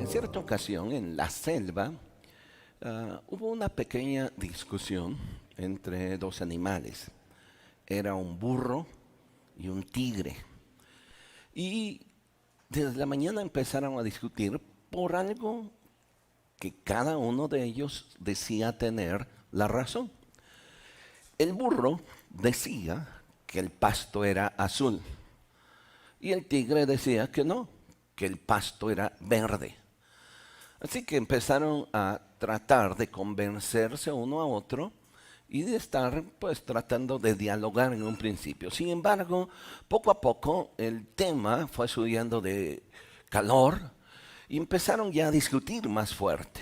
En cierta ocasión, en la selva, hubo una pequeña discusión entre dos animales. Era un burro y un tigre. Y desde la mañana empezaron a discutir por algo que cada uno de ellos decía tener la razón. El burro decía que el pasto era azul y el tigre decía que no, que el pasto era verde. Así que empezaron a tratar de convencerse uno a otro y de estar pues tratando de dialogar en un principio. Sin embargo, poco a poco el tema fue subiendo de calor y empezaron ya a discutir más fuerte.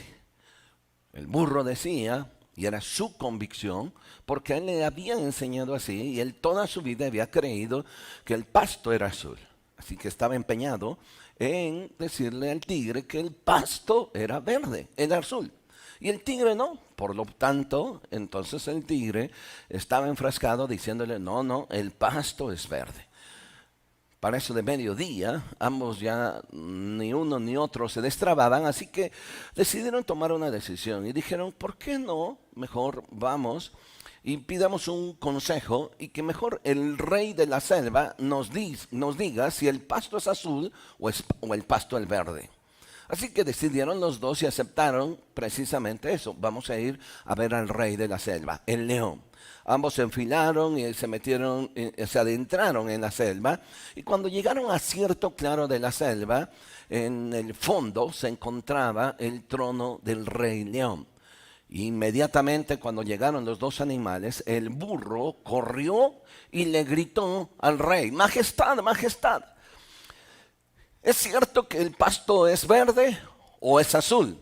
El burro decía, y era su convicción, porque a él le habían enseñado así y él toda su vida había creído que el pasto era azul. Así que estaba empeñado en decirle al tigre que el pasto era verde, era azul. Y el tigre no. Por lo tanto, entonces el tigre estaba enfrascado diciéndole, no, no, el pasto es verde. Para eso de mediodía, ambos ya ni uno ni otro se destrababan, así que decidieron tomar una decisión y dijeron, ¿por qué no? Mejor vamos y pidamos un consejo y que mejor el rey de la selva nos diga si el pasto es azul o el pasto es verde. Así que decidieron los dos y aceptaron precisamente eso. Vamos a ir a ver al rey de la selva, el león. Ambos se enfilaron y se adentraron en la selva. Y cuando llegaron a cierto claro de la selva, en el fondo se encontraba el trono del rey león. Inmediatamente cuando llegaron los dos animales, el burro corrió y le gritó al rey, Majestad, Majestad, ¿es cierto que el pasto es verde o es azul?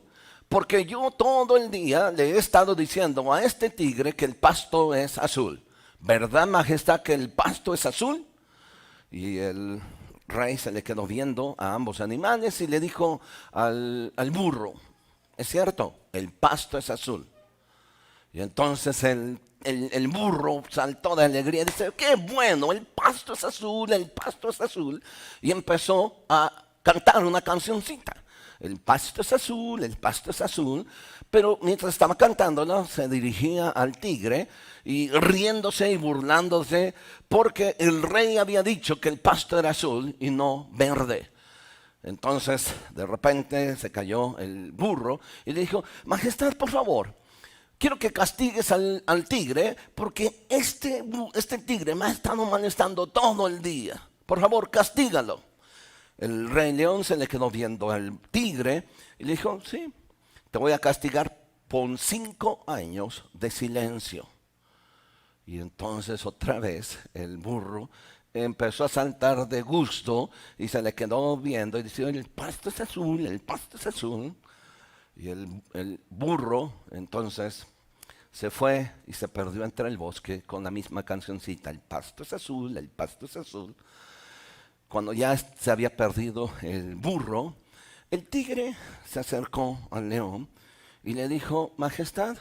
Porque yo todo el día le he estado diciendo a este tigre que el pasto es azul. ¿Verdad, Majestad, que el pasto es azul? Y el rey se le quedó viendo a ambos animales y le dijo al burro, es cierto, el pasto es azul. Y entonces el burro saltó de alegría y dice, qué bueno, el pasto es azul, el pasto es azul. Y empezó a cantar una cancioncita. El pasto es azul, el pasto es azul. Pero mientras estaba cantándolo, se dirigía al tigre y riéndose y burlándose porque el rey había dicho que el pasto era azul y no verde. Entonces, de repente se cayó el burro y le dijo, Majestad, por favor, quiero que castigues al tigre porque este tigre me ha estado molestando todo el día. Por favor, castígalo. El rey león se le quedó viendo al tigre y le dijo, sí, te voy a castigar por 5 años de silencio. Y entonces otra vez el burro empezó a saltar de gusto y se le quedó viendo y decía, el pasto es azul, el pasto es azul. Y el burro entonces se fue y se perdió entre el bosque con la misma cancioncita, el pasto es azul, el pasto es azul. Cuando ya se había perdido el burro, el tigre se acercó al león y le dijo, Majestad,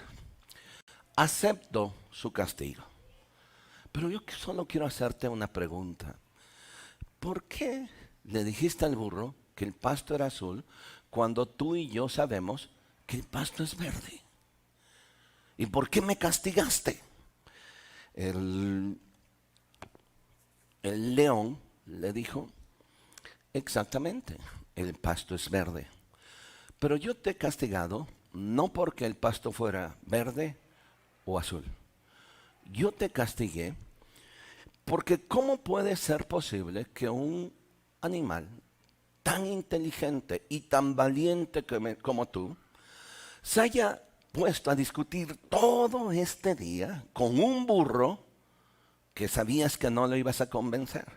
acepto su castigo. Pero yo solo quiero hacerte una pregunta. ¿Por qué le dijiste al burro que el pasto era azul cuando tú y yo sabemos que el pasto es verde? ¿Y por qué me castigaste? El, el león le dijo, exactamente, el pasto es verde. Pero yo te he castigado no porque el pasto fuera verde o azul. Yo te castigué porque ¿cómo puede ser posible que un animal tan inteligente y tan valiente como tú se haya puesto a discutir todo este día con un burro que sabías que no lo ibas a convencer?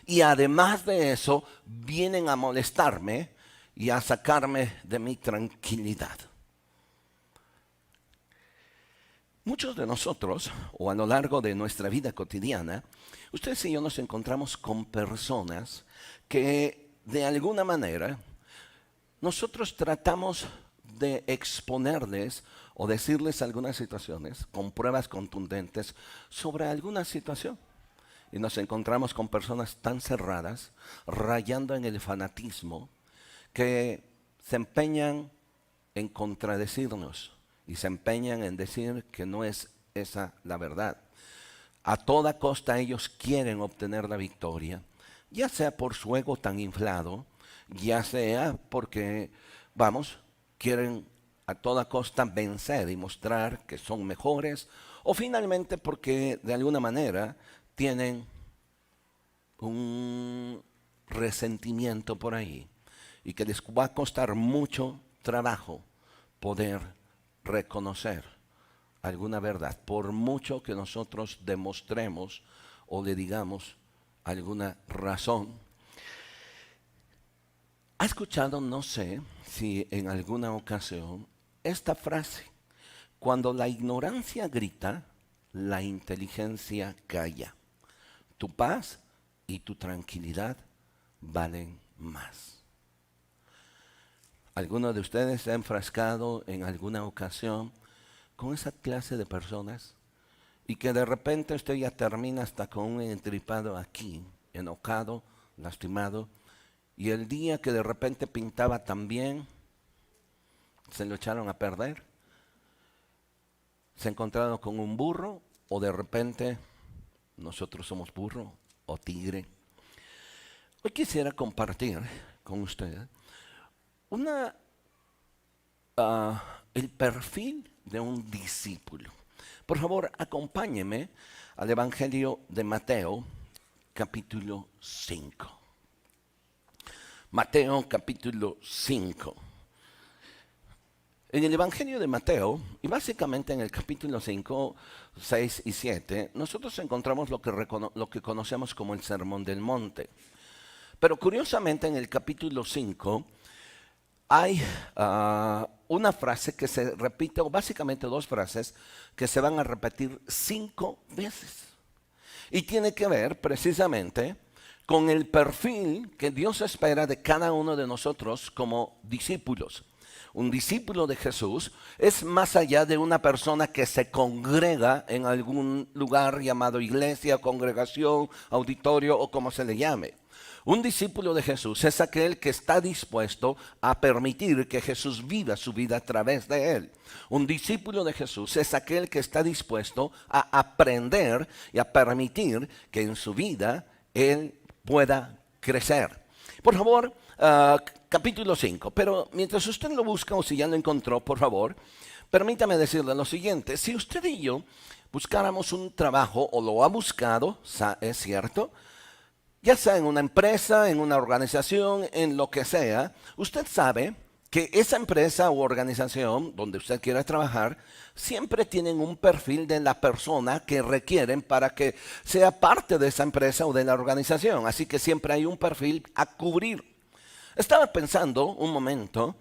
Y además de eso, vienen a molestarme y a sacarme de mi tranquilidad. Muchos de nosotros, o a lo largo de nuestra vida cotidiana, ustedes y yo nos encontramos con personas que de alguna manera nosotros tratamos de exponerles o decirles algunas situaciones con pruebas contundentes sobre alguna situación. Y nos encontramos con personas tan cerradas, rayando en el fanatismo, que se empeñan en contradecirnos y se empeñan en decir que no es esa la verdad. A toda costa ellos quieren obtener la victoria, ya sea por su ego tan inflado, ya sea porque, quieren a toda costa vencer y mostrar que son mejores, o finalmente porque de alguna manera tienen un resentimiento por ahí y que les va a costar mucho trabajo poder reconocer alguna verdad, por mucho que nosotros demostremos o le digamos alguna razón. ¿Ha escuchado, no sé si en alguna ocasión, esta frase? Cuando la ignorancia grita, la inteligencia calla. Tu paz y tu tranquilidad valen más. ¿Alguno de ustedes se ha enfrascado en alguna ocasión con esa clase de personas y que de repente usted ya termina hasta con un entripado aquí, enojado, lastimado, y el día que de repente pintaba tan bien, se lo echaron a perder? ¿Se ha encontrado con un burro o de repente nosotros somos burro o tigre? Hoy quisiera compartir con usted el perfil de un discípulo. Por favor, acompáñeme al Evangelio de Mateo, capítulo 5. Mateo, capítulo 5. En el Evangelio de Mateo, y básicamente en el capítulo 5, 6 y 7, nosotros encontramos lo que conocemos como el Sermón del Monte. Pero curiosamente en el capítulo 5 hay una frase que se repite, o básicamente dos frases que se van a repetir 5 veces. Y tiene que ver precisamente con el perfil que Dios espera de cada uno de nosotros como discípulos. Un discípulo de Jesús es más allá de una persona que se congrega en algún lugar llamado iglesia, congregación, auditorio o como se le llame. Un discípulo de Jesús es aquel que está dispuesto a permitir que Jesús viva su vida a través de él. Un discípulo de Jesús es aquel que está dispuesto a aprender y a permitir que en su vida él pueda crecer. Por favor, capítulo 5. Pero mientras usted lo busca o si ya lo encontró, por favor, permítame decirle lo siguiente. Si usted y yo buscáramos un trabajo, o lo ha buscado, es cierto, ya sea en una empresa, en una organización, en lo que sea, usted sabe que esa empresa u organización donde usted quiera trabajar siempre tienen un perfil de la persona que requieren para que sea parte de esa empresa o de la organización. Así que siempre hay un perfil a cubrir. Estaba pensando un momento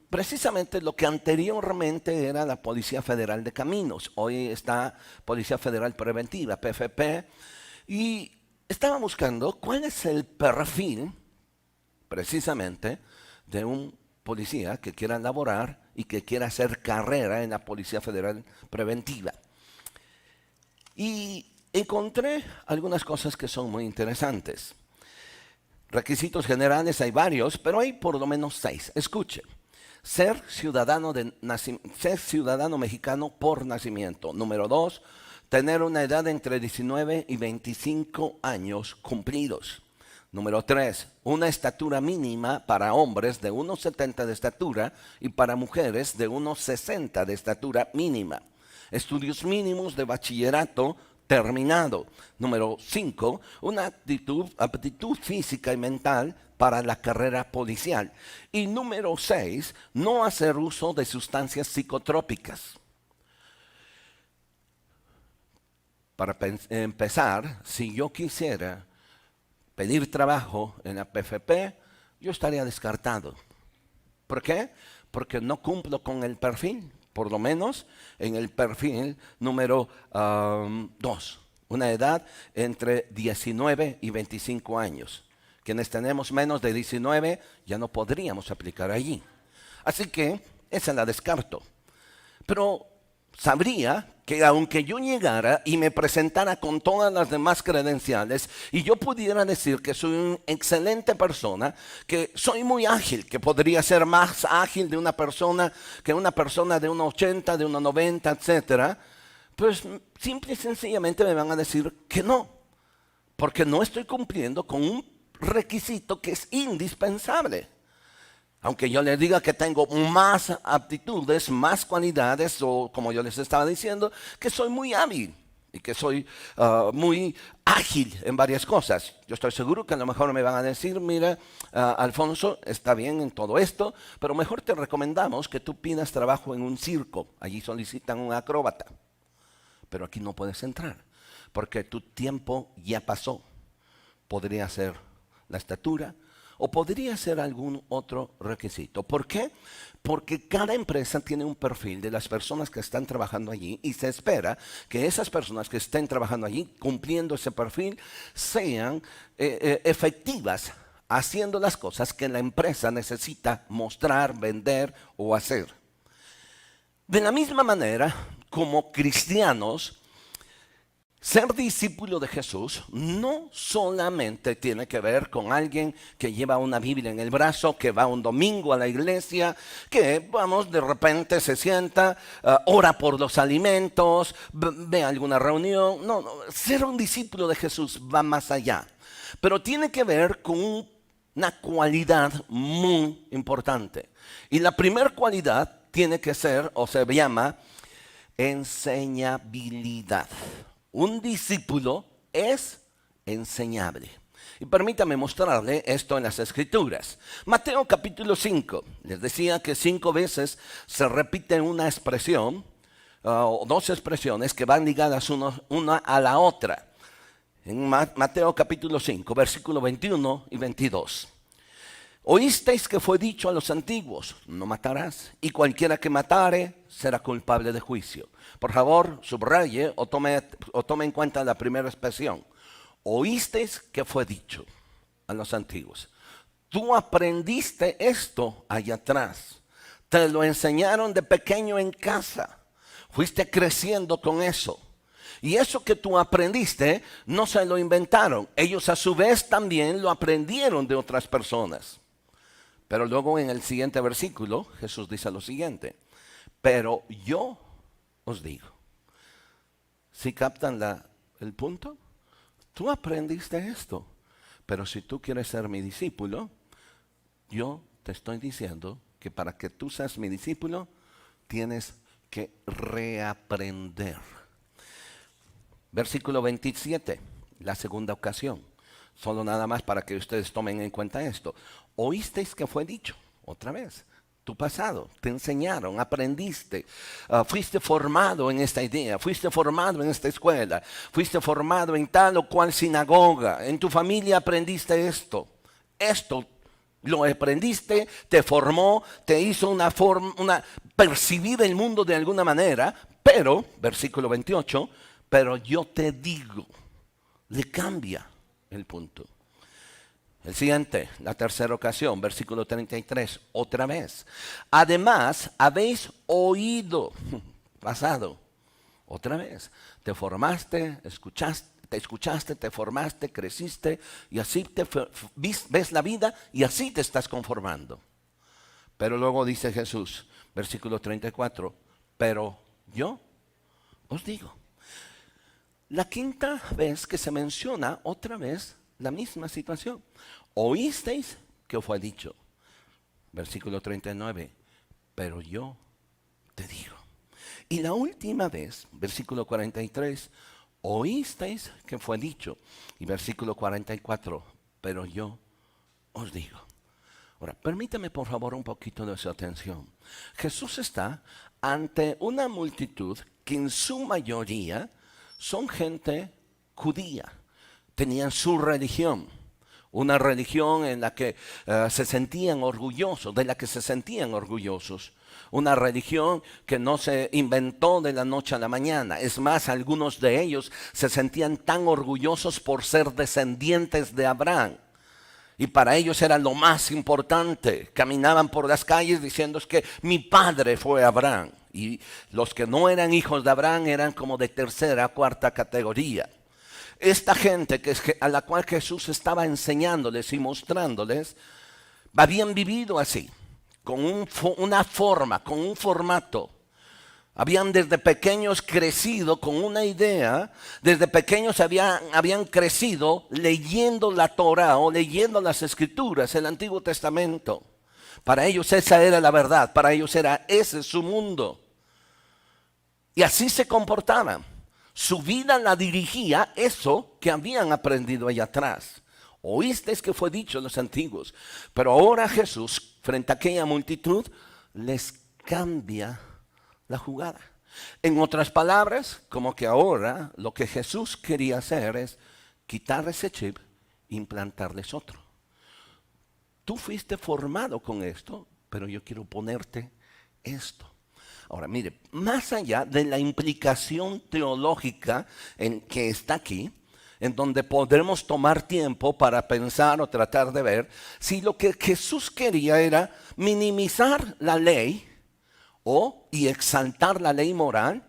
precisamente lo que anteriormente era la Policía Federal de Caminos. Hoy está Policía Federal Preventiva, PFP, y estaba buscando cuál es el perfil precisamente de un policía que quiera laborar y que quiera hacer carrera en la Policía Federal Preventiva. Y encontré algunas cosas que son muy interesantes. Requisitos generales hay varios, pero hay por lo menos 6. Escuche. Ser ciudadano mexicano por nacimiento. Número 2, tener una edad entre 19 y 25 años cumplidos. Número 3, una estatura mínima para hombres de 1,70 de estatura y para mujeres de 1,60 de estatura mínima. Estudios mínimos de bachillerato terminado. Número 5, una aptitud física y mental para la carrera policial. Y número 6, no hacer uso de sustancias psicotrópicas. Para empezar, si yo quisiera pedir trabajo en la PFP, yo estaría descartado. ¿Por qué? Porque no cumplo con el perfil, por lo menos en el perfil número 2. Una edad entre 19 y 25 años. Quienes tenemos menos de 19 ya no podríamos aplicar allí. Así que esa la descarto. Pero sabría que aunque yo llegara y me presentara con todas las demás credenciales y yo pudiera decir que soy una excelente persona, que soy muy ágil, que podría ser más ágil de una persona que una persona de 1,80, de 1,90, etcétera, pues simple y sencillamente me van a decir que no, porque no estoy cumpliendo con un requisito que es indispensable. Aunque yo les diga que tengo más aptitudes, más cualidades, o como yo les estaba diciendo, que soy muy hábil y que soy muy ágil en varias cosas. Yo estoy seguro que a lo mejor me van a decir, mira, Alfonso, está bien en todo esto, pero mejor te recomendamos que tú pidas trabajo en un circo. Allí solicitan un acróbata. Pero aquí no puedes entrar, porque tu tiempo ya pasó. Podría ser la estatura, o podría ser algún otro requisito. ¿Por qué? Porque cada empresa tiene un perfil de las personas que están trabajando allí y se espera que esas personas que estén trabajando allí, cumpliendo ese perfil, sean efectivas haciendo las cosas que la empresa necesita mostrar, vender o hacer. De la misma manera, como cristianos, ser discípulo de Jesús no solamente tiene que ver con alguien que lleva una Biblia en el brazo, que va un domingo a la iglesia, que de repente se sienta, ora por los alimentos, ve a alguna reunión. No, ser un discípulo de Jesús va más allá. Pero tiene que ver con una cualidad muy importante. Y la primera cualidad tiene que ser, o se llama, enseñabilidad. Un discípulo es enseñable. Y permítame mostrarle esto en las Escrituras. Mateo capítulo 5. Les decía que 5 veces se repite una expresión, o 2 expresiones que van ligadas una a la otra. En Mateo capítulo 5, versículo 21 y 22. Oísteis que fue dicho a los antiguos, no matarás, y cualquiera que matare será culpable de juicio. Por favor, subraye o tome en cuenta la primera expresión. Oísteis que fue dicho a los antiguos. Tú aprendiste esto allá atrás. Te lo enseñaron de pequeño en casa. Fuiste creciendo con eso. Y eso que tú aprendiste no se lo inventaron. Ellos a su vez también lo aprendieron de otras personas. Pero luego en el siguiente versículo Jesús dice lo siguiente. Pero yo os digo. ¿Sí captan el punto? Tú aprendiste esto. Pero si tú quieres ser mi discípulo, yo te estoy diciendo que para que tú seas mi discípulo, tienes que reaprender. Versículo 27, la segunda ocasión. Solo nada más para que ustedes tomen en cuenta esto. Oísteis que fue dicho, otra vez, tu pasado, te enseñaron, aprendiste, fuiste formado en esta idea, fuiste formado en esta escuela, fuiste formado en tal o cual sinagoga, en tu familia aprendiste esto lo aprendiste, te formó, te hizo percibir el mundo de alguna manera, pero, versículo 28, pero yo te digo, le cambia el punto. El siguiente, la tercera ocasión, versículo 33, otra vez. Además, habéis oído, pasado, otra vez. Te formaste, escuchaste, te formaste, creciste y así ves la vida y así te estás conformando. Pero luego dice Jesús, versículo 34, pero yo os digo. La quinta vez que se menciona otra vez la misma situación. Oísteis que fue dicho. Versículo 39. Pero yo te digo. Y la última vez, versículo 43. Oísteis que fue dicho. Y versículo 44. Pero yo os digo. Ahora, permítame por favor un poquito de su atención. Jesús está ante una multitud que en su mayoría son gente judía. Tenían su religión, una religión en la que se sentían orgullosos, de la que se sentían orgullosos. Una religión que no se inventó de la noche a la mañana. Es más, algunos de ellos se sentían tan orgullosos por ser descendientes de Abraham. Y para ellos era lo más importante. Caminaban por las calles diciendo es que mi padre fue Abraham. Y los que no eran hijos de Abraham eran como de tercera, cuarta categoría. Esta gente a la cual Jesús estaba enseñándoles y mostrándoles, habían vivido así, con una forma, con un formato. Habían desde pequeños crecido con una idea, desde pequeños habían crecido leyendo la Torá o leyendo las Escrituras, el Antiguo Testamento. Para ellos esa era la verdad, para ellos era ese su mundo. Y así se comportaban. Su vida la dirigía eso que habían aprendido allá atrás. Oísteis que fue dicho en los antiguos. Pero ahora Jesús, frente a aquella multitud, les cambia la jugada. En otras palabras, como que ahora lo que Jesús quería hacer es quitar ese chip e implantarles otro. Tú fuiste formado con esto, pero yo quiero ponerte esto. Ahora, mire, más allá de la implicación teológica que está aquí, en donde podremos tomar tiempo para pensar o tratar de ver, si lo que Jesús quería era minimizar la ley y exaltar la ley moral,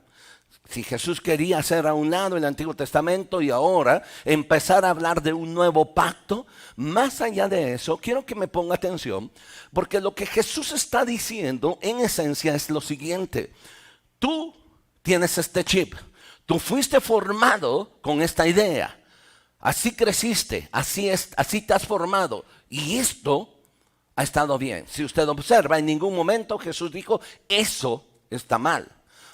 si Jesús quería hacer a un lado el Antiguo Testamento y ahora empezar a hablar de un nuevo pacto, más allá de eso, quiero que me ponga atención, porque lo que Jesús está diciendo en esencia es lo siguiente. Tú tienes este chip, tú fuiste formado con esta idea, así creciste, así te has formado, y esto ha estado bien. Si usted observa, en ningún momento Jesús dijo, eso está mal.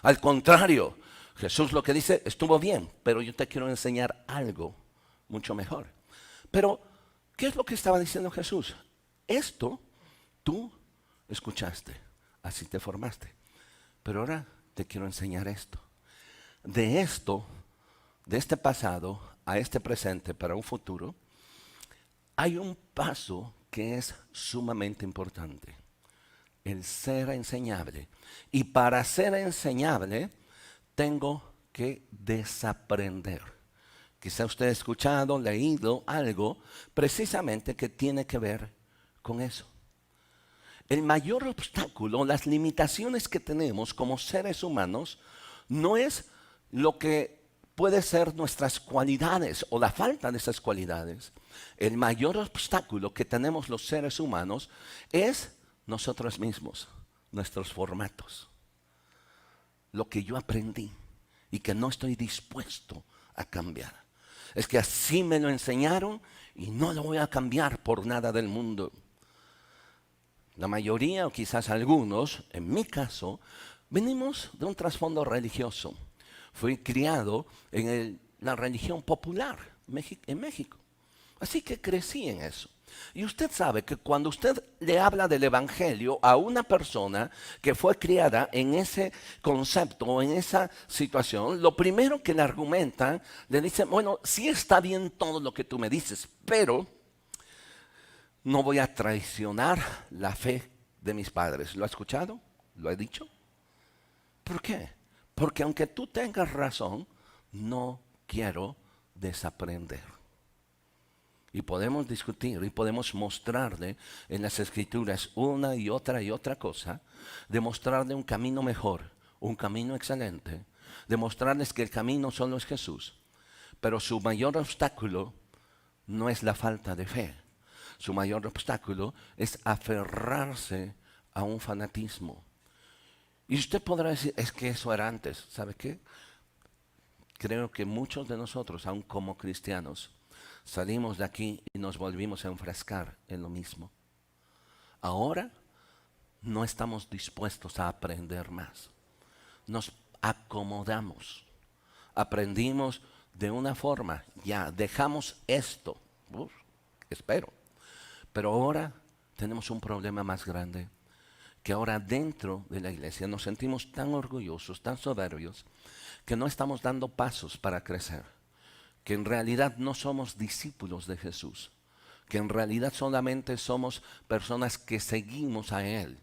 Al contrario, Jesús lo que dice, estuvo bien, pero yo te quiero enseñar algo mucho mejor. Pero, ¿qué es lo que estaba diciendo Jesús? Esto tú escuchaste, así te formaste. Pero ahora te quiero enseñar esto. De esto, de este pasado a este presente para un futuro, hay un paso que es sumamente importante. El ser enseñable. Y para ser enseñable, tengo que desaprender. Quizá usted ha escuchado, leído algo precisamente que tiene que ver con eso. El mayor obstáculo, las limitaciones que tenemos como seres humanos, no es lo que puede ser nuestras cualidades o la falta de esas cualidades. El mayor obstáculo que tenemos los seres humanos es nosotros mismos, nuestros formatos. Lo que yo aprendí y que no estoy dispuesto a cambiar. Es que así me lo enseñaron y no lo voy a cambiar por nada del mundo. La mayoría o quizás algunos, en mi caso, venimos de un trasfondo religioso. Fui criado en la religión popular en México. Así que crecí en eso. Y usted sabe que cuando usted le habla del evangelio a una persona que fue criada en ese concepto o en esa situación, lo primero que le argumentan, le dicen, bueno, sí está bien todo lo que tú me dices, pero no voy a traicionar la fe de mis padres. ¿Lo ha escuchado? ¿Lo he dicho? ¿Por qué? Porque aunque tú tengas razón, no quiero desaprender. Y podemos discutir y podemos mostrarle en las Escrituras una y otra cosa, demostrarle un camino mejor, un camino excelente, demostrarles que el camino solo es Jesús. Pero su mayor obstáculo no es la falta de fe. Su mayor obstáculo es aferrarse a un fanatismo. Y usted podrá decir, es que eso era antes. ¿Sabe qué? Creo que muchos de nosotros, aun como cristianos, salimos de aquí y nos volvimos a enfrascar en lo mismo. Ahora no estamos dispuestos a aprender más. Nos acomodamos. Aprendimos de una forma, ya dejamos esto. Espero. Pero ahora tenemos un problema más grande, que ahora dentro de la iglesia nos sentimos tan orgullosos, tan soberbios, que no estamos dando pasos para crecer. Que en realidad no somos discípulos de Jesús, que en realidad solamente somos personas que seguimos a Él,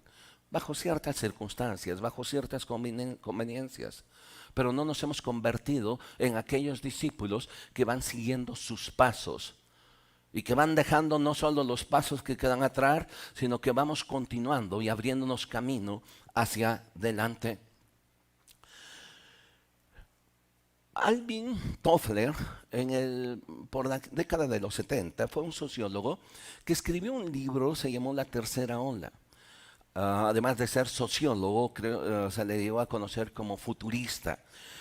bajo ciertas circunstancias, bajo ciertas conveniencias, pero no nos hemos convertido en aquellos discípulos que van siguiendo sus pasos. y que van dejando no solo los pasos que quedan atrás, sino que vamos continuando y abriéndonos camino hacia adelante. Alvin Toffler, por la década de los 70, fue un sociólogo que escribió un libro, se llamó La Tercera Ola. Además de ser sociólogo, se le dio a conocer como futurista.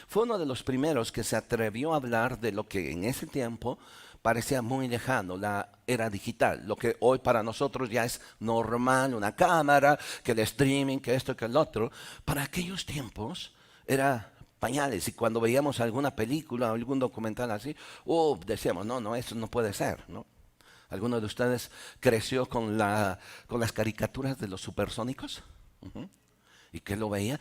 Fue uno de los primeros que se atrevió a hablar de lo que en ese tiempo parecía muy lejano, la era digital, lo que hoy para nosotros ya es normal, una cámara, que el streaming, que esto, que el otro. Para aquellos tiempos era pañales, y cuando veíamos alguna película o algún documental así, decíamos, no, eso no puede ser, ¿no? ¿Alguno de ustedes creció con las caricaturas de los supersónicos? Ujú. ¿Y qué lo veía?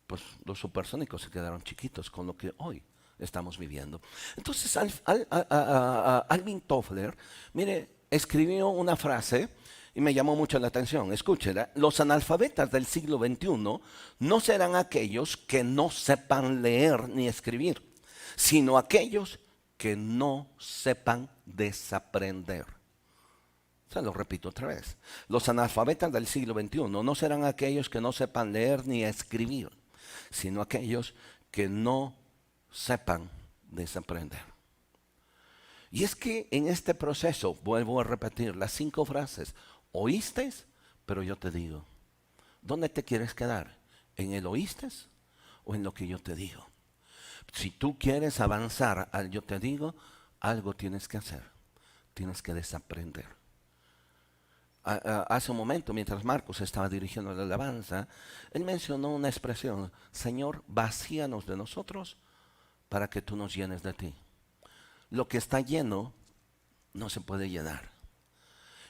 Pues los supersónicos se quedaron chiquitos con lo que hoy estamos viviendo. Entonces, Alvin Toffler, mire, escribió una frase y me llamó mucho la atención. Escúchela: los analfabetas del siglo XXI no serán aquellos que no sepan leer ni escribir, sino aquellos que no sepan desaprender. Se lo repito otra vez. Los analfabetas del siglo XXI no serán aquellos que no sepan leer ni escribir, sino aquellos que no sepan desaprender. Y es que en este proceso, vuelvo a repetir las 5 frases: oísteis, pero yo te digo. ¿Dónde te quieres quedar? ¿En el oísteis o en lo que yo te digo? Si tú quieres avanzar al yo te digo, algo tienes que hacer. Tienes que desaprender. Hace un momento, mientras Marcos estaba dirigiendo la alabanza, él mencionó una expresión: Señor, vacíanos de nosotros para que tú nos llenes de ti. Lo que está lleno no se puede llenar.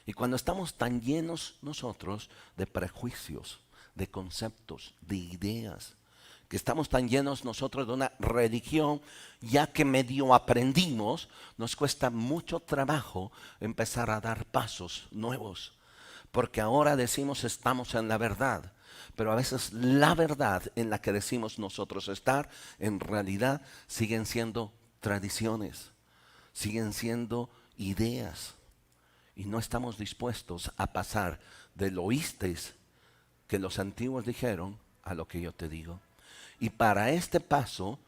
Y cuando estamos tan llenos nosotros de prejuicios, de conceptos, de ideas, que estamos tan llenos nosotros de una religión, ya que medio aprendimos, nos cuesta mucho trabajo empezar a dar pasos nuevos. Porque ahora decimos estamos en la verdad, pero a veces la verdad en la que decimos nosotros estar, en realidad siguen siendo tradiciones, siguen siendo ideas. Y no estamos dispuestos a pasar del oísteis que los antiguos dijeron a lo que yo te digo. Y para este paso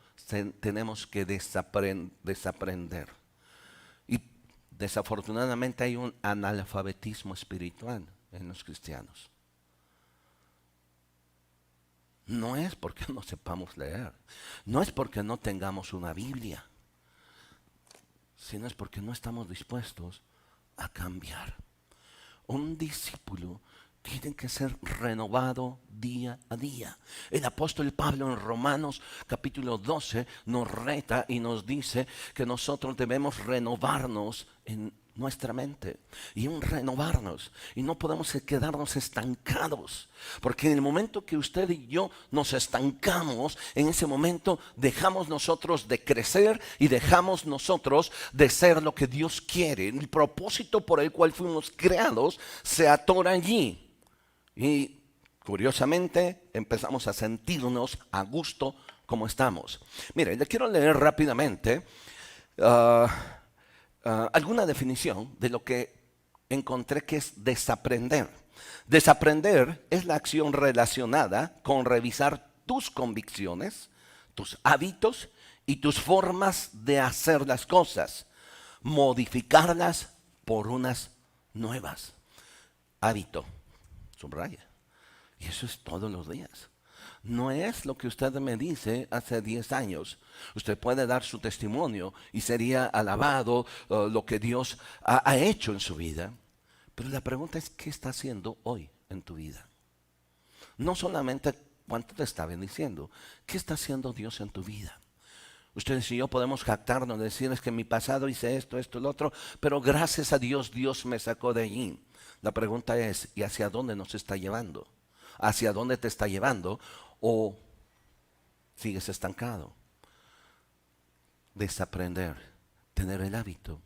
tenemos que desaprender. Y desafortunadamente hay un analfabetismo espiritual en los cristianos. No es porque no sepamos leer, no es porque no tengamos una Biblia, sino es porque no estamos dispuestos a cambiar. Un discípulo tiene que ser renovado día a día. El apóstol Pablo en Romanos capítulo 12 nos reta y nos dice que nosotros debemos renovarnos en nuestra mente. Y un renovarnos. Y no podemos quedarnos estancados. Porque en el momento que usted y yo nos estancamos, en ese momento dejamos nosotros de crecer y dejamos nosotros de ser lo que Dios quiere. El propósito por el cual fuimos creados se atora allí. Y curiosamente empezamos a sentirnos a gusto como estamos. Mire, le quiero leer rápidamente alguna definición de lo que encontré que es desaprender. Desaprender es la acción relacionada con revisar tus convicciones, tus hábitos y tus formas de hacer las cosas, modificarlas por unas nuevas. Hábito. Subraya. Y eso es todos los días. No es lo que usted me dice hace 10 años. Usted puede dar su testimonio y sería alabado lo que Dios ha hecho en su vida. Pero la pregunta es, ¿qué está haciendo hoy en tu vida? No solamente cuánto te está bendiciendo, ¿qué está haciendo Dios en tu vida? Ustedes y yo podemos jactarnos, decirles que en mi pasado hice esto, el otro, pero gracias a Dios, Dios me sacó de allí. La pregunta es, ¿y hacia dónde nos está llevando? ¿Hacia dónde te está llevando? ¿O sigues estancado? Desaprender, tener el hábito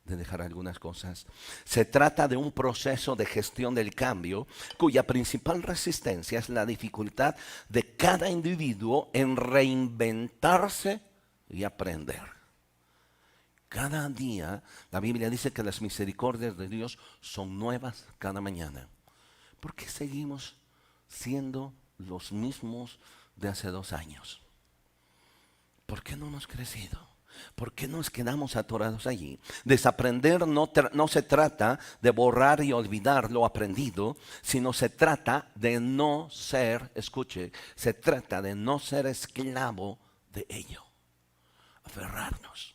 de dejar algunas cosas. Se trata de un proceso de gestión del cambio cuya principal resistencia es la dificultad de cada individuo en reinventarse y aprender. Cada día, la Biblia dice que las misericordias de Dios son nuevas cada mañana. ¿Por qué seguimos siendo los mismos de hace 2 años? ¿Por qué no hemos crecido? ¿Por qué nos quedamos atorados allí? Desaprender no se trata de borrar y olvidar lo aprendido, sino se trata de no ser, escuche, se trata de no ser esclavo de ello. Aferrarnos.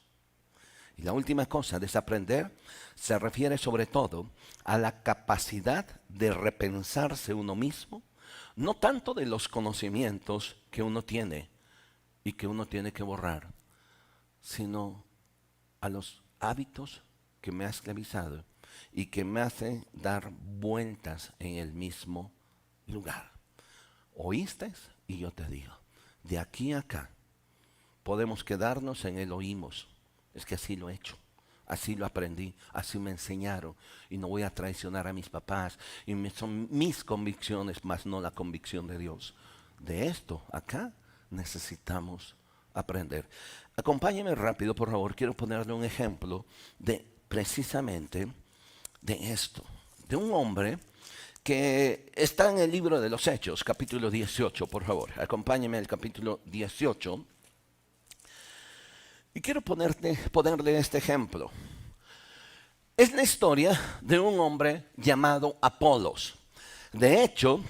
Y la última cosa, desaprender, se refiere sobre todo a la capacidad de repensarse uno mismo, no tanto de los conocimientos que uno tiene y que uno tiene que borrar, sino a los hábitos que me ha esclavizado y que me hacen dar vueltas en el mismo lugar. ¿Oíste? Y yo te digo, de aquí a acá podemos quedarnos en el oímos. Es que así lo he hecho, así lo aprendí, así me enseñaron y no voy a traicionar a mis papás y son mis convicciones, más no la convicción de Dios. De esto acá necesitamos aprender. Acompáñeme rápido, por favor. Quiero ponerle un ejemplo de precisamente de esto, de un hombre que está en el libro de los Hechos, capítulo 18, por favor. Acompáñeme al capítulo 18. Y quiero ponerle este ejemplo. Es la historia de un hombre llamado Apolos. De hecho,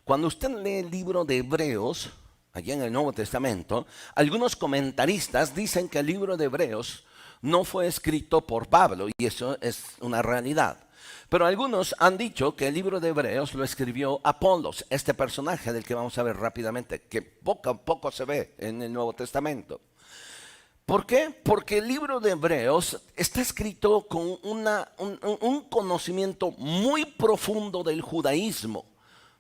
cuando usted lee el libro de Hebreos, allá en el Nuevo Testamento, algunos comentaristas dicen que el libro de Hebreos no fue escrito por Pablo, y eso es una realidad. Pero algunos han dicho que el libro de Hebreos lo escribió Apolos, este personaje del que vamos a ver rápidamente, que poco a poco se ve en el Nuevo Testamento. ¿Por qué? Porque el libro de Hebreos está escrito con un conocimiento muy profundo del judaísmo.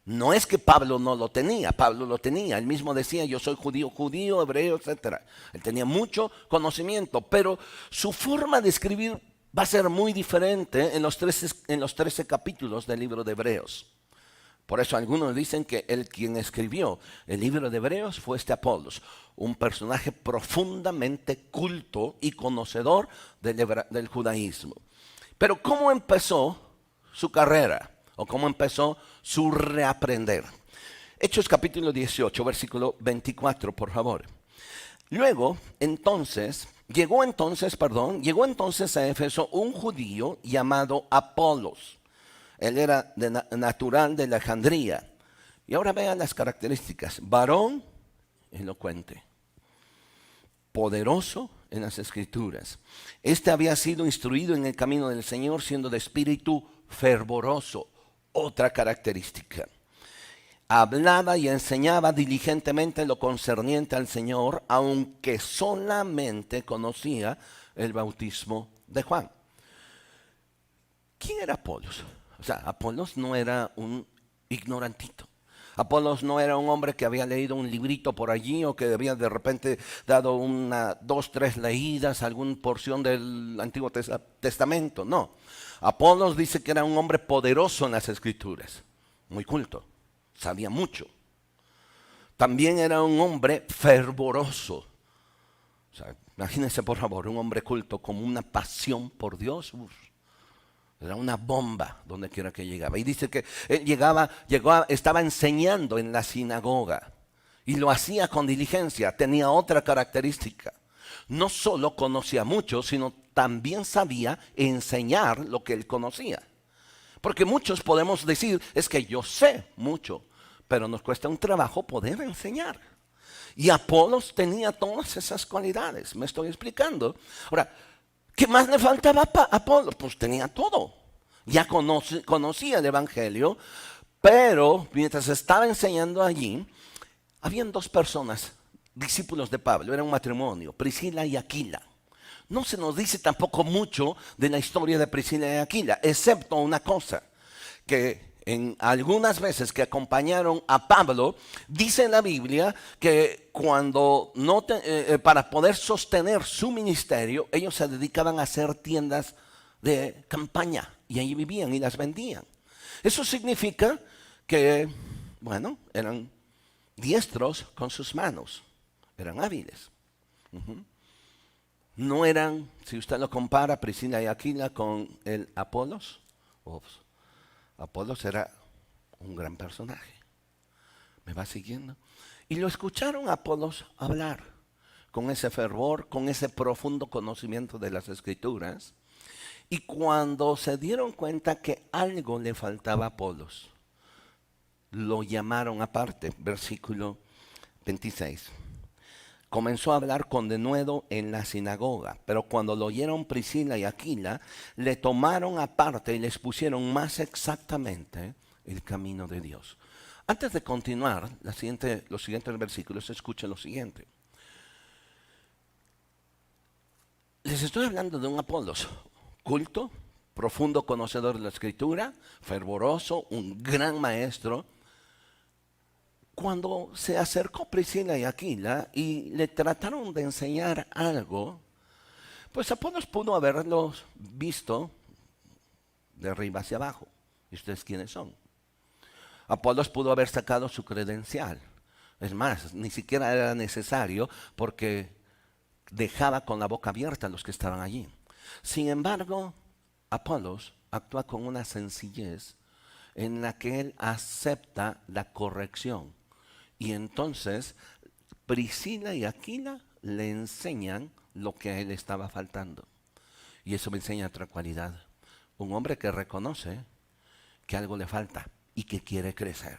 No es que Pablo no lo tenía, Pablo lo tenía. Él mismo decía, yo soy judío, hebreo, etc. Él tenía mucho conocimiento, pero su forma de escribir va a ser muy diferente en los 13 capítulos del libro de Hebreos. Por eso algunos dicen que quien escribió el libro de Hebreos fue este Apolos, un personaje profundamente culto y conocedor del judaísmo. Pero ¿cómo empezó su carrera? ¿O cómo empezó su reaprender? Hechos capítulo 18, versículo 24, por favor. Llegó entonces a Éfeso un judío llamado Apolos. Él era natural de Alejandría. Y ahora vean las características. Varón elocuente, poderoso en las escrituras. Este había sido instruido en el camino del Señor, siendo de espíritu fervoroso. Otra característica. Hablaba y enseñaba diligentemente lo concerniente al Señor, aunque solamente conocía el bautismo de Juan. ¿Quién era Apolos? O sea, Apolos no era un ignorantito. Apolos no era un hombre que había leído un librito por allí o que había de repente dado 2, 3 leídas, alguna porción del Antiguo Testamento. No. Apolos dice que era un hombre poderoso en las Escrituras, muy culto, sabía mucho. También era un hombre fervoroso. O sea, imagínense por favor, un hombre culto con una pasión por Dios. Era una bomba donde quiera que llegaba. Y dice que él estaba enseñando en la sinagoga. Y lo hacía con diligencia. Tenía otra característica. No solo conocía mucho, sino también sabía enseñar lo que él conocía. Porque muchos podemos decir, es que yo sé mucho, pero nos cuesta un trabajo poder enseñar. Y Apolos tenía todas esas cualidades. ¿Me estoy explicando? Ahora, ¿qué más le faltaba a Apolos? Pues tenía todo. Ya conocía el Evangelio, pero mientras estaba enseñando allí, habían 2 personas, discípulos de Pablo, era un matrimonio, Priscila y Aquila. No se nos dice tampoco mucho de la historia de Priscila y Aquila, excepto una cosa, que en algunas veces que acompañaron a Pablo, dice en la Biblia que para poder sostener su ministerio, ellos se dedicaban a hacer tiendas de campaña y allí vivían y las vendían. Eso significa que, eran diestros con sus manos, eran hábiles. No eran, si usted lo compara, Priscila y Aquila con el Apolos. Ups, Apolos era un gran personaje. ¿Me va siguiendo? Y lo escucharon a Apolos hablar con ese fervor, con ese profundo conocimiento de las Escrituras. Y cuando se dieron cuenta que algo le faltaba a Apolos, lo llamaron aparte, versículo 26. Comenzó a hablar con denuedo en la sinagoga, pero cuando lo oyeron Priscila y Aquila, le tomaron aparte y les pusieron más exactamente el camino de Dios. Antes de continuar, los siguientes versículos, escuchen lo siguiente. Les estoy hablando de un Apolos culto, profundo conocedor de la Escritura, fervoroso, un gran maestro. Cuando se acercó Priscila y Aquila y le trataron de enseñar algo, pues Apolos pudo haberlos visto de arriba hacia abajo. ¿Y ustedes quiénes son? Apolos pudo haber sacado su credencial. Es más, ni siquiera era necesario porque dejaba con la boca abierta a los que estaban allí. Sin embargo, Apolos actúa con una sencillez en la que él acepta la corrección. Y entonces Priscila y Aquila le enseñan lo que a él estaba faltando. Y eso me enseña otra cualidad. Un hombre que reconoce que algo le falta y que quiere crecer.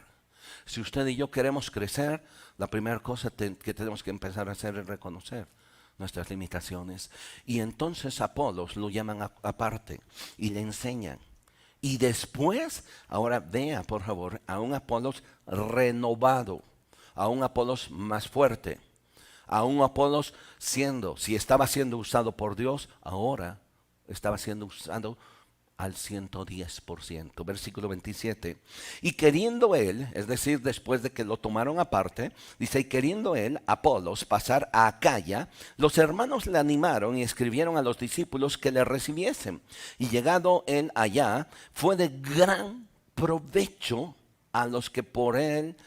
Si usted y yo queremos crecer, la primera cosa que tenemos que empezar a hacer es reconocer nuestras limitaciones. Y entonces Apolos lo llaman aparte y le enseñan. Y después, ahora vea por favor, a un Apolos renovado, a un Apolos más fuerte, a un Apolos si estaba siendo usado por Dios, ahora estaba siendo usado al 110%. Versículo 27. Y queriendo él, es decir, después de que lo tomaron aparte, dice, y queriendo él, Apolos, pasar a Acaya, los hermanos le animaron y escribieron a los discípulos que le recibiesen. Y llegado él allá, fue de gran provecho a los que por él,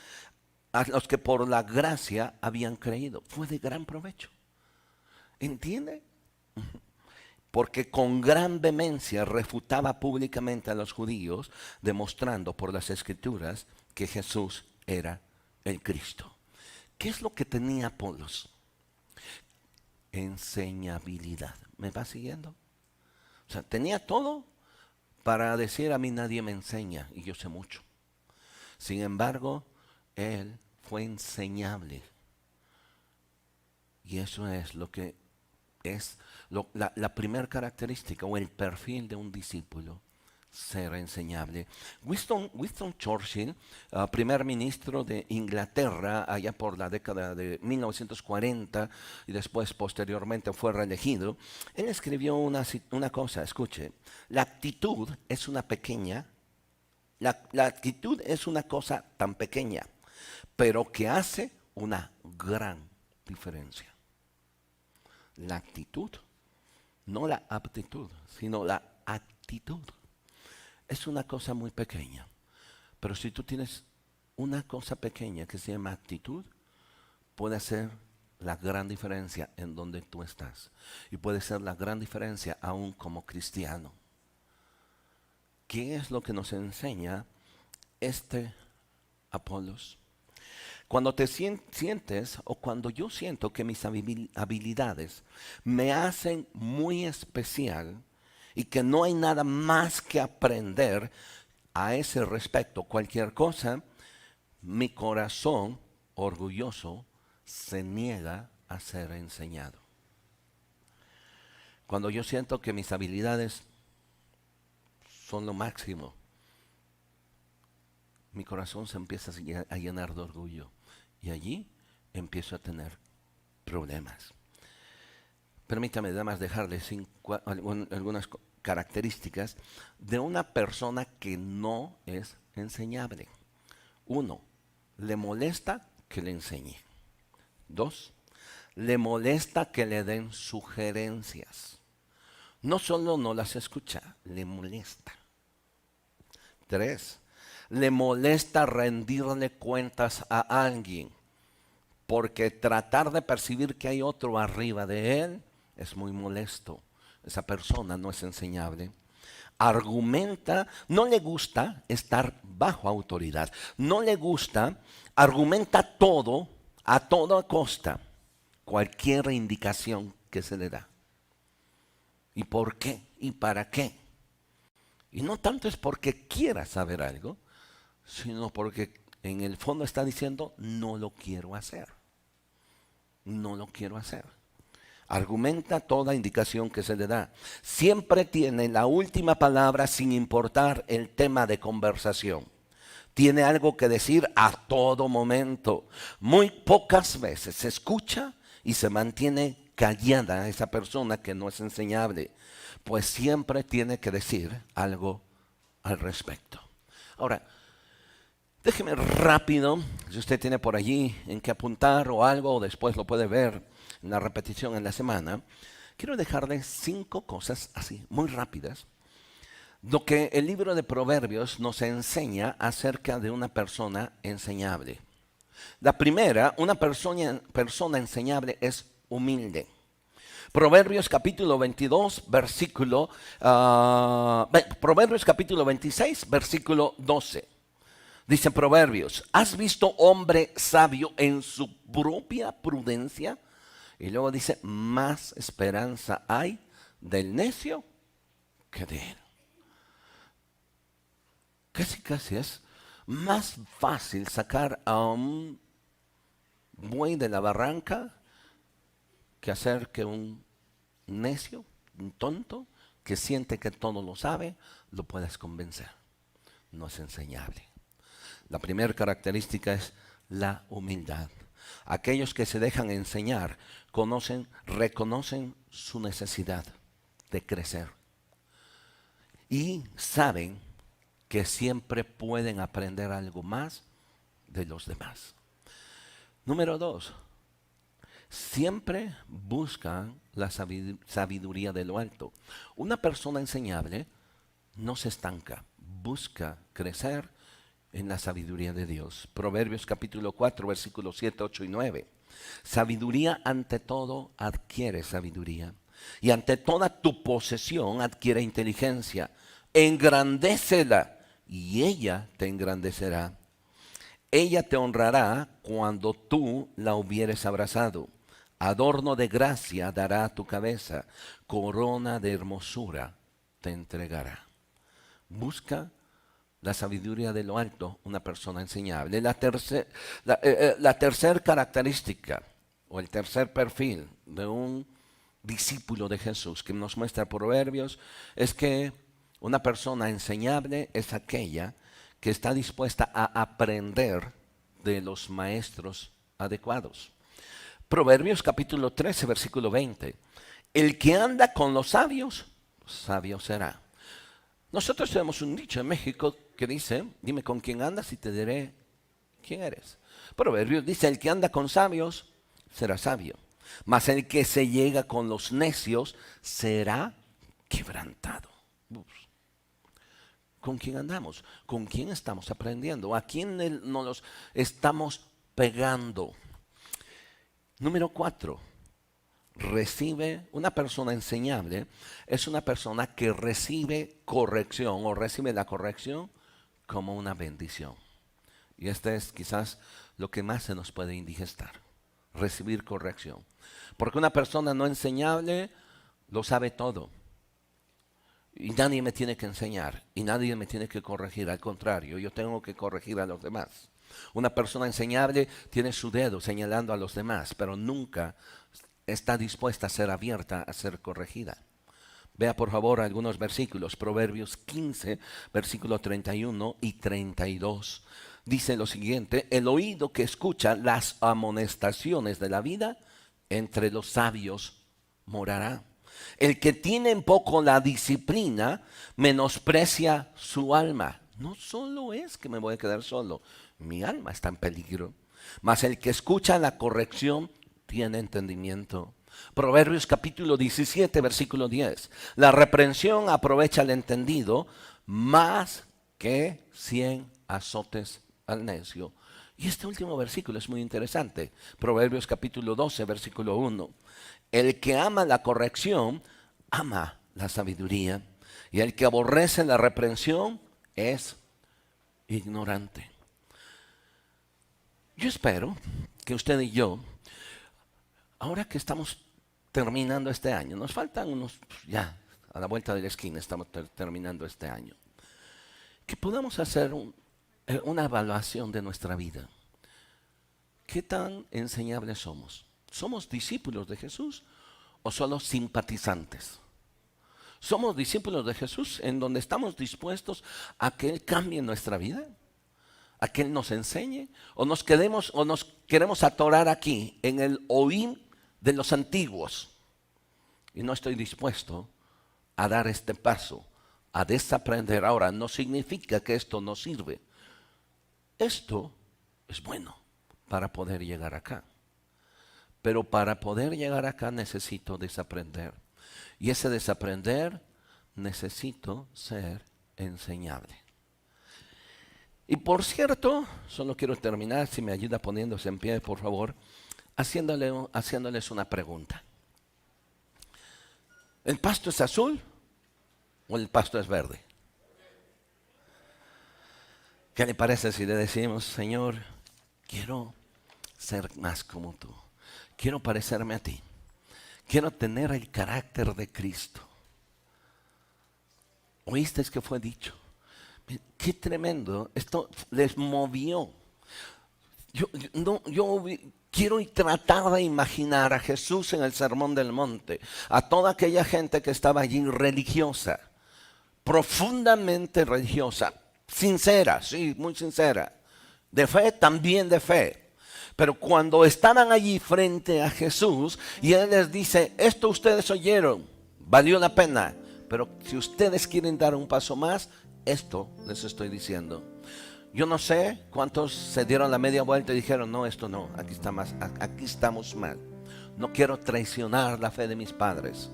a los que por la gracia habían creído. Fue de gran provecho. ¿Entiende? Porque con gran vehemencia refutaba públicamente a los judíos, demostrando por las Escrituras que Jesús era el Cristo. ¿Qué es lo que tenía Apolos? Enseñabilidad. ¿Me va siguiendo? O sea, tenía todo para decir a mí nadie me enseña y yo sé mucho. Sin embargo, él fue enseñable. Y eso es lo que es la primera característica o el perfil de un discípulo, ser enseñable. Winston Churchill, primer ministro de Inglaterra allá por la década de 1940 y después posteriormente fue reelegido, él escribió una cosa, escuche, la actitud es una cosa tan pequeña, pero que hace una gran diferencia. La actitud, no la aptitud, sino la actitud. Es una cosa muy pequeña, pero si tú tienes una cosa pequeña que se llama actitud, puede hacer la gran diferencia en donde tú estás. Y puede ser la gran diferencia aún como cristiano. ¿Qué es lo que nos enseña este Apolos? Cuando te sientes o cuando yo siento que mis habilidades me hacen muy especial y que no hay nada más que aprender a ese respecto, cualquier cosa, mi corazón orgulloso se niega a ser enseñado. Cuando yo siento que mis habilidades son lo máximo, mi corazón se empieza a llenar de orgullo y allí empiezo a tener problemas. Permítame nada más dejarles algunas características de una persona que no es enseñable. 1, le molesta que le enseñe. 2, le molesta que le den sugerencias. No solo no las escucha, le molesta. 3, le molesta rendirle cuentas a alguien, porque tratar de percibir que hay otro arriba de él es muy molesto. Esa persona no es enseñable. Argumenta, no le gusta estar bajo autoridad. No le gusta, argumenta todo a toda costa, cualquier indicación que se le da. ¿Y por qué? ¿Y para qué? Y no tanto es porque quiera saber algo, sino porque en el fondo está diciendo, no lo quiero hacer. No lo quiero hacer. Argumenta toda indicación que se le da. Siempre tiene la última palabra sin importar el tema de conversación. Tiene algo que decir a todo momento. Muy pocas veces se escucha y se mantiene callada esa persona que no es enseñable, pues siempre tiene que decir algo al respecto. Ahora, déjeme rápido, si usted tiene por allí en qué apuntar o algo, o después lo puede ver en la repetición en la semana, quiero dejarle 5 cosas así, muy rápidas, lo que el libro de Proverbios nos enseña acerca de una persona enseñable. La primera, una persona enseñable es humilde. Proverbios capítulo 22, Proverbios capítulo 26, versículo 12. Dice Proverbios, ¿has visto hombre sabio en su propia prudencia? Y luego dice, más esperanza hay del necio que de él. Casi es más fácil sacar a un buey de la barranca que hacer que un necio, un tonto, que siente que todo lo sabe, lo puedas convencer. No es enseñable. La primera característica es la humildad. Aquellos que se dejan enseñar reconocen su necesidad de crecer y saben que siempre pueden aprender algo más de los demás. Número 2, siempre buscan la sabiduría de lo alto. Una persona enseñable no se estanca, busca crecer en la sabiduría de Dios. Proverbios capítulo 4, versículos 7, 8 y 9. Sabiduría ante todo adquiere sabiduría, y ante toda tu posesión adquiere inteligencia. Engrandécela, y ella te engrandecerá. Ella te honrará cuando tú la hubieres abrazado. Adorno de gracia dará a tu cabeza, corona de hermosura te entregará. Busca la sabiduría de lo alto, una persona enseñable. La tercera característica o el tercer perfil de un discípulo de Jesús que nos muestra Proverbios es que una persona enseñable es aquella que está dispuesta a aprender de los maestros adecuados. Proverbios capítulo 13, versículo 20. El que anda con los sabios, sabio será. Nosotros tenemos un dicho en México que dice, dime con quién andas y te diré quién eres. Proverbios dice, el que anda con sabios será sabio, mas el que se llega con los necios será quebrantado. ¿Con quién andamos? ¿Con quién estamos aprendiendo? ¿A quién nos estamos pegando? Número 4. Una persona enseñable es una persona que recibe corrección o recibe la corrección como una bendición. Y este es quizás lo que más se nos puede indigestar, recibir corrección. Porque una persona no enseñable lo sabe todo. Y nadie me tiene que enseñar y nadie me tiene que corregir. Al contrario, yo tengo que corregir a los demás. Una persona enseñable tiene su dedo señalando a los demás, pero nunca está dispuesta a ser abierta a ser corregida. Vea por favor algunos versículos. Proverbios 15, versículo 31 y 32. Dice lo siguiente: el oído que escucha las amonestaciones de la vida, entre los sabios morará. El que tiene en poco la disciplina, menosprecia su alma. No solo es que me voy a quedar solo, mi alma está en peligro. Mas el que escucha la corrección tiene entendimiento. Proverbios capítulo 17, versículo 10. La reprensión aprovecha al entendido más que 100 azotes al necio. Y este último versículo es muy interesante. Proverbios capítulo 12, versículo 1. el que ama la corrección, ama la sabiduría. Y el que aborrece la reprensión es ignorante. Yo espero que usted y yo, ahora que estamos terminando este año, nos faltan unos, ya a la vuelta de la esquina estamos terminando este año, que podamos hacer una evaluación de nuestra vida. ¿Qué tan enseñables somos? ¿Somos discípulos de Jesús o solo simpatizantes? ¿Somos discípulos de Jesús en donde estamos dispuestos a que Él cambie nuestra vida? ¿A que Él nos enseñe? ¿O nos queremos atorar aquí en el oír de los antiguos? Y no estoy dispuesto a dar este paso, a desaprender. Ahora, no significa que esto no sirve. Esto es bueno para poder llegar acá. Pero para poder llegar acá necesito desaprender. Y ese desaprender necesito ser enseñable. Y por cierto, solo quiero terminar, si me ayuda poniéndose en pie, por favor, haciéndoles una pregunta. ¿El pasto es azul o el pasto es verde? ¿Qué le parece si le decimos, Señor, quiero ser más como tú? Quiero parecerme a ti. Quiero tener el carácter de Cristo. ¿Oíste que fue dicho? Qué tremendo. Esto les movió. Yo quiero tratar de imaginar a Jesús en el Sermón del Monte, a toda aquella gente que estaba allí religiosa, profundamente religiosa, sincera, sí, muy sincera, de fe, también de fe. Pero cuando estaban allí frente a Jesús y Él les dice, esto ustedes oyeron, valió la pena, pero si ustedes quieren dar un paso más, esto les estoy diciendo. Yo no sé cuántos se dieron la media vuelta y dijeron, no, esto no, aquí estamos mal. No quiero traicionar la fe de mis padres.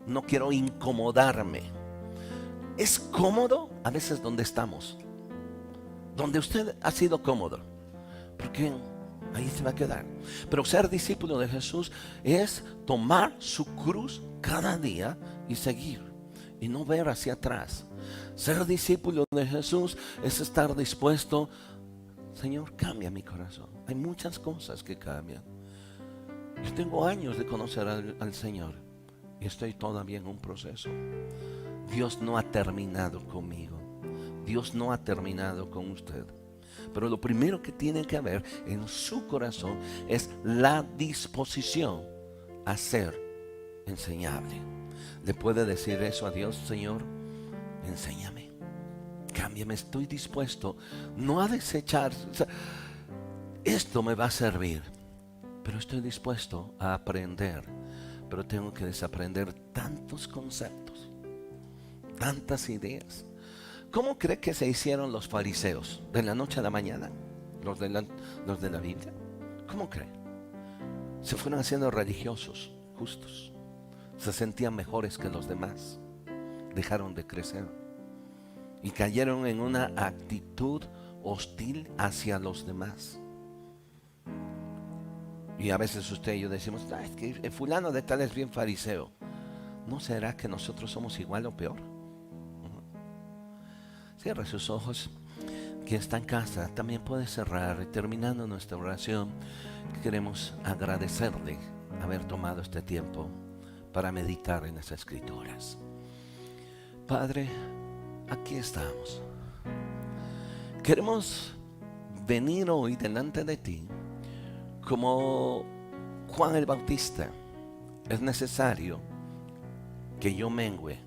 No quiero incomodarme. Es cómodo a veces donde estamos. Donde usted ha sido cómodo. Porque ahí se va a quedar. Pero ser discípulo de Jesús es tomar su cruz cada día y seguir. Y no ver hacia atrás. Ser discípulo de Jesús es estar dispuesto, Señor, cambia mi corazón. Hay muchas cosas que cambian. Yo tengo años de conocer al Señor y estoy todavía en un proceso. Dios no ha terminado conmigo. Dios no ha terminado con usted. Pero lo primero que tiene que haber en su corazón es la disposición a ser enseñable. ¿Le puede decir eso a Dios, Señor? Enséñame, cámbiame, estoy dispuesto no a desechar. Esto me va a servir, pero estoy dispuesto a aprender. Pero tengo que desaprender tantos conceptos, tantas ideas. ¿Cómo cree que se hicieron los fariseos de la noche a la mañana? Los de la Biblia. ¿Cómo cree? Se fueron haciendo religiosos, justos. Se sentían mejores que los demás. Dejaron de crecer. Y cayeron en una actitud hostil hacia los demás. Y a veces usted y yo decimos, es que el fulano de tal es bien fariseo. ¿No será que nosotros somos igual o peor? Cierra sus ojos. Quien está en casa también puede cerrar. Y terminando nuestra oración, queremos agradecerle haber tomado este tiempo para meditar en las Escrituras. Padre, aquí estamos. Queremos venir hoy delante de ti como Juan el Bautista. Es necesario que yo mengüe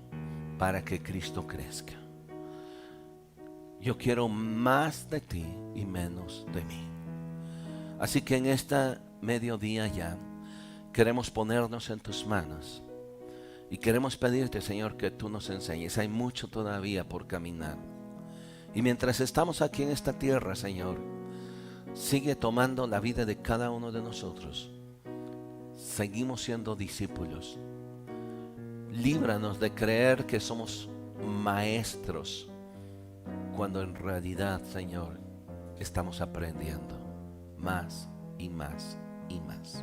para que Cristo crezca. Yo quiero más de ti y menos de mí. Así que en esta mediodía ya queremos ponernos en tus manos y queremos pedirte, Señor, que tú nos enseñes. Hay mucho todavía por caminar. Y mientras estamos aquí en esta tierra, Señor, sigue tomando la vida de cada uno de nosotros. Seguimos siendo discípulos. Líbranos de creer que somos maestros, cuando en realidad, Señor, estamos aprendiendo más y más y más.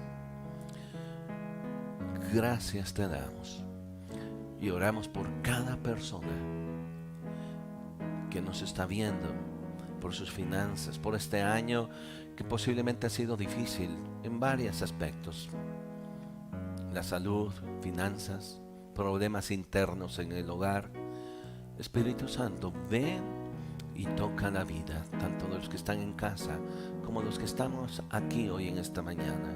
gracias te damos. Y oramos por cada persona que nos está viendo, por sus finanzas, por este año que posiblemente ha sido difícil en varios aspectos. La salud, finanzas, problemas internos en el hogar. Espíritu Santo, ven y toca la vida, tanto de los que están en casa como los que estamos aquí hoy en esta mañana.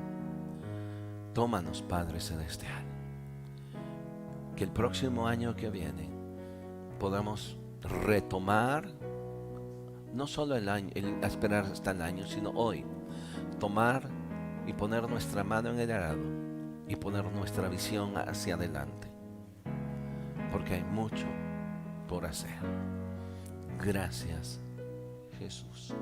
Tómanos, Padre Celestial. Que el próximo año que viene podamos retomar, no solo el año, esperar hasta el año, sino hoy, tomar y poner nuestra mano en el arado y poner nuestra visión hacia adelante. Porque hay mucho por hacer. Gracias, Jesús.